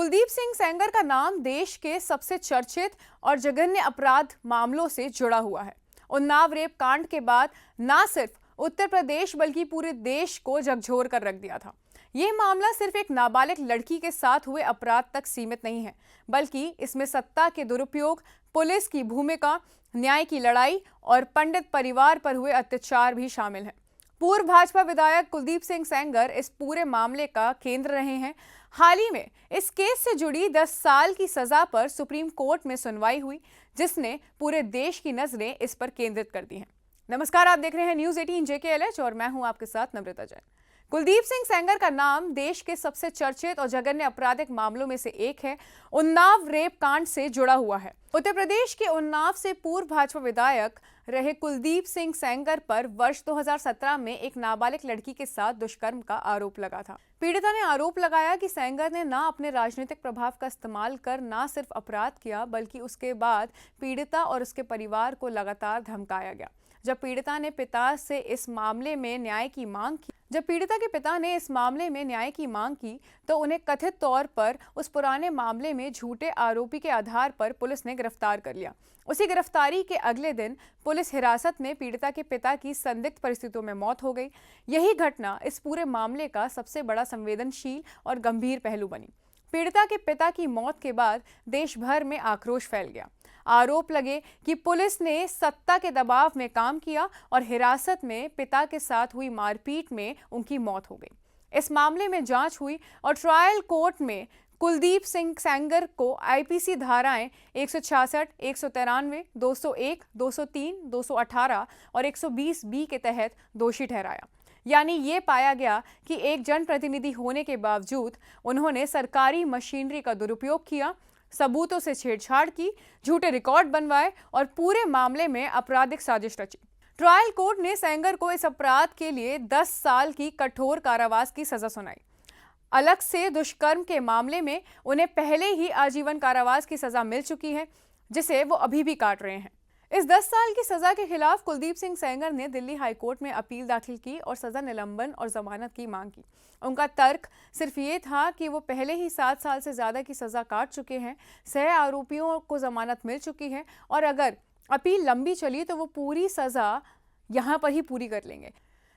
कुलदीप सिंह सेंगर का नाम देश के सबसे चर्चित और जघन्य अपराध मामलों से जुड़ा हुआ है। उन्नाव रेप कांड के बाद न सिर्फ उत्तर प्रदेश बल्कि पूरे देश को झकझोर कर रख दिया था। यह मामला सिर्फ एक नाबालिग लड़की के साथ हुए अपराध तक सीमित नहीं है, बल्कि इसमें सत्ता के दुरुपयोग, पुलिस की भूमिका, न्याय की लड़ाई और पंडित परिवार पर हुए अत्याचार भी शामिल हैं। पूर्व भाजपा विधायक कुलदीप सिंह सेंगर इस पूरे मामले का केंद्र रहे हैं। हाल ही में इस केस से जुड़ी 10 साल की सजा पर सुप्रीम कोर्ट में सुनवाई हुई, जिसने पूरे देश की नजरें इस पर केंद्रित कर दी हैं। नमस्कार, आप देख रहे हैं न्यूज़ 18 JKLH और मैं हूं आपके साथ नम्रता जैन। कुलदीप सिंह सेंगर का नाम देश के सबसे चर्चित और जघन्य आपराधिक मामलों में से एक है। उन्नाव रेप कांड से जुड़ा हुआ है। उत्तर प्रदेश के उन्नाव से पूर्व भाजपा विधायक रहे कुलदीप सिंह सेंगर पर वर्ष 2017 में एक नाबालिग लड़की के साथ दुष्कर्म का आरोप लगा था। पीड़िता ने आरोप लगाया कि सेंगर ने न अपने राजनीतिक प्रभाव का इस्तेमाल कर न सिर्फ अपराध किया, बल्कि उसके बाद पीड़िता और उसके परिवार को लगातार धमकाया गया। जब पीड़िता ने पिता से इस मामले में न्याय की मांग की तो उन्हें कथित तौर पर उस पुराने मामले में झूठे आरोपी के आधार पर पुलिस ने गिरफ्तार कर लिया। उसी गिरफ्तारी के अगले दिन पुलिस हिरासत में पीड़िता के पिता की संदिग्ध परिस्थितियों में मौत हो गई। यही घटना इस पूरे मामले का सबसे बड़ा संवेदनशील और गंभीर पहलू बनी। पीड़िता के पिता की मौत के बाद देश भर में आक्रोश फैल गया। आरोप लगे कि पुलिस ने सत्ता के दबाव में काम किया और हिरासत में पिता के साथ हुई मारपीट में उनकी मौत हो गई। इस मामले में जांच हुई और ट्रायल कोर्ट में कुलदीप सिंह सेंगर को IPC धाराएं 166, 193, 201, 203, 218 और 120B के तहत दोषी ठहराया। यानी ये पाया गया कि एक जनप्रतिनिधि होने के बावजूद उन्होंने सरकारी मशीनरी का दुरुपयोग किया, सबूतों से छेड़छाड़ की, झूठे रिकॉर्ड बनवाए और पूरे मामले में आपराधिक साजिश रची। ट्रायल कोर्ट ने सेंगर को इस अपराध के लिए 10 साल की कठोर कारावास की सजा सुनाई। अलग से दुष्कर्म के मामले में उन्हें पहले ही आजीवन कारावास की सजा मिल चुकी है, जिसे वो अभी भी काट रहे हैं। इस 10 साल की सजा के खिलाफ कुलदीप सिंह सेंगर ने दिल्ली हाईकोर्ट में अपील दाखिल की और सजा निलंबन और जमानत की मांग की। उनका तर्क सिर्फ ये था कि वो पहले ही 7 साल से ज्यादा की सजा काट चुके हैं, सह आरोपियों को जमानत मिल चुकी है और अगर अपील लंबी चली तो वो पूरी सजा यहाँ पर ही पूरी कर लेंगे।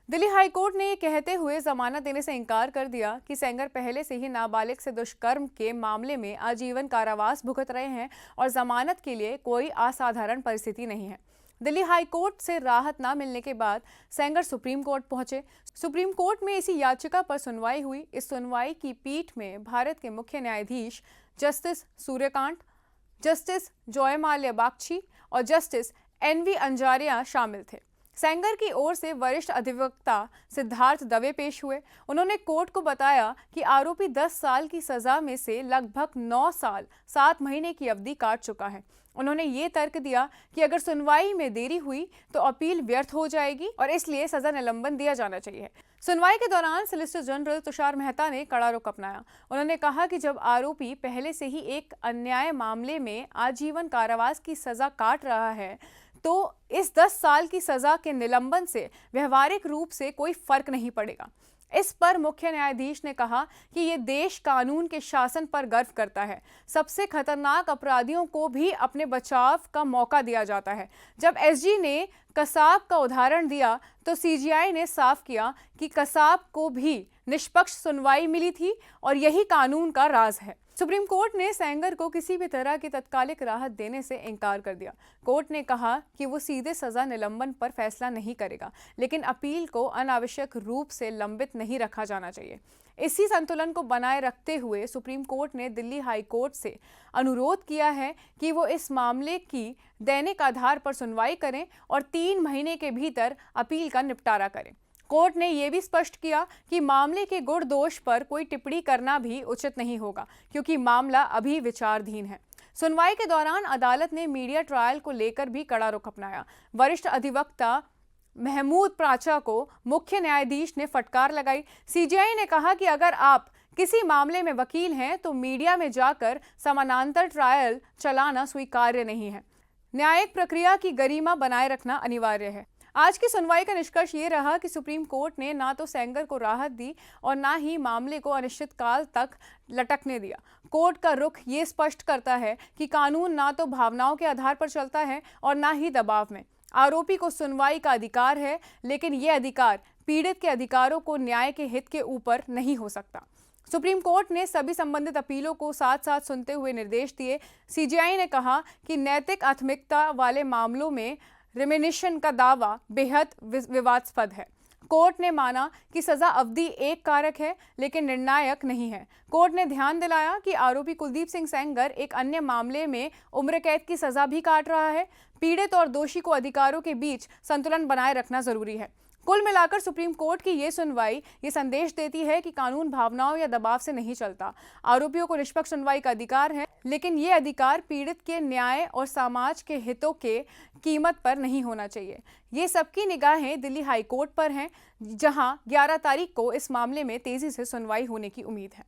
दिल्ली हाईकोर्ट ने ये कहते हुए जमानत देने से इनकार कर दिया कि सेंगर पहले से ही नाबालिग से दुष्कर्म के मामले में आजीवन कारावास भुगत रहे हैं और जमानत के लिए कोई असाधारण परिस्थिति नहीं है। दिल्ली हाईकोर्ट से राहत न मिलने के बाद सेंगर सुप्रीम कोर्ट पहुंचे। सुप्रीम कोर्ट में इसी याचिका पर सुनवाई हुई। इस सुनवाई की पीठ में भारत के मुख्य न्यायाधीश जस्टिस सूर्यकांत, जस्टिस जयमाल्या बागची और जस्टिस NV अंजारिया शामिल थे। सेंगर की ओर से वरिष्ठ अधिवक्ता सिद्धार्थ दवे पेश हुए। उन्होंने कोर्ट को बताया कि आरोपी 10 साल की सजा में से लगभग 9 साल 7 महीने की अवधि काट चुका है। उन्होंने ये तर्क दिया कि अगर सुनवाई में देरी हुई तो अपील व्यर्थ हो जाएगी और इसलिए सजा निलंबन दिया जाना चाहिए। सुनवाई के दौरान सॉलिसिटर जनरल तुषार मेहता ने कड़ा रुख अपनाया। उन्होंने कहा कि जब आरोपी पहले से ही एक अन्याय मामले में आजीवन कारावास की सजा काट रहा है तो इस 10 साल की सजा के निलंबन से व्यवहारिक रूप से कोई फर्क नहीं पड़ेगा। इस पर मुख्य न्यायाधीश ने कहा कि ये देश कानून के शासन पर गर्व करता है। सबसे खतरनाक अपराधियों को भी अपने बचाव का मौका दिया जाता है। जब SG ने कसाब का उदाहरण दिया तो CGI ने साफ किया कि कसाब को भी निष्पक्ष सुनवाई मिली थी और यही कानून का राज है। सुप्रीम कोर्ट ने सेंगर को किसी भी तरह की तत्कालिक राहत देने से इनकार कर दिया। कोर्ट ने कहा कि वो सीधे सजा निलंबन पर फैसला नहीं करेगा, लेकिन अपील को अनावश्यक रूप से लंबित नहीं रखा जाना चाहिए। इसी संतुलन को बनाए रखते हुए सुप्रीम कोर्ट ने दिल्ली हाई कोर्ट से अनुरोध किया है कि वो इस मामले की दैनिक आधार पर सुनवाई करें और 3 महीने के भीतर अपील का निपटारा करें। कोर्ट ने यह भी स्पष्ट किया कि मामले के गुण दोष पर कोई टिप्पणी करना भी उचित नहीं होगा, क्योंकि मामला अभी विचाराधीन है। सुनवाई के दौरान अदालत ने मीडिया ट्रायल को लेकर भी कड़ा रुख अपनाया। वरिष्ठ अधिवक्ता महमूद प्राचा को मुख्य न्यायाधीश ने फटकार लगाई। CGI ने कहा कि अगर आप किसी मामले में वकील हैं तो मीडिया में जाकर समानांतर ट्रायल चलाना स्वीकार्य नहीं है। न्यायिक प्रक्रिया की गरिमा बनाए रखना अनिवार्य है। आज की सुनवाई का निष्कर्ष ये रहा कि सुप्रीम कोर्ट ने ना तो सेंगर को राहत दी और ना ही मामले को अनिश्चितकाल तक लटकने दिया। कोर्ट का रुख ये स्पष्ट करता है कि कानून ना तो भावनाओं के आधार पर चलता है और ना ही दबाव में। आरोपी को सुनवाई का अधिकार है, लेकिन ये अधिकार पीड़ित के अधिकारों को न्याय के हित के ऊपर नहीं हो सकता। सुप्रीम कोर्ट ने सभी संबंधित अपीलों को साथ साथ सुनते हुए निर्देश दिए। सीजेआई ने कहा कि नैतिक प्राथमिकता वाले मामलों में रिमिनिशन का दावा बेहद विवादास्पद है। कोर्ट ने माना कि सजा अवधि एक कारक है, लेकिन निर्णायक नहीं है। कोर्ट ने ध्यान दिलाया कि आरोपी कुलदीप सिंह सेंगर एक अन्य मामले में उम्र कैद की सजा भी काट रहा है। पीड़ित और दोषी को अधिकारों के बीच संतुलन बनाए रखना जरूरी है। कुल मिलाकर सुप्रीम कोर्ट की ये सुनवाई ये संदेश देती है कि कानून भावनाओं या दबाव से नहीं चलता। आरोपियों को निष्पक्ष सुनवाई का अधिकार है, लेकिन ये अधिकार पीड़ित के न्याय और समाज के हितों के कीमत पर नहीं होना चाहिए। ये सबकी निगाहें दिल्ली हाई कोर्ट पर हैं, जहां 11 तारीख को इस मामले में तेजी से सुनवाई होने की उम्मीद है।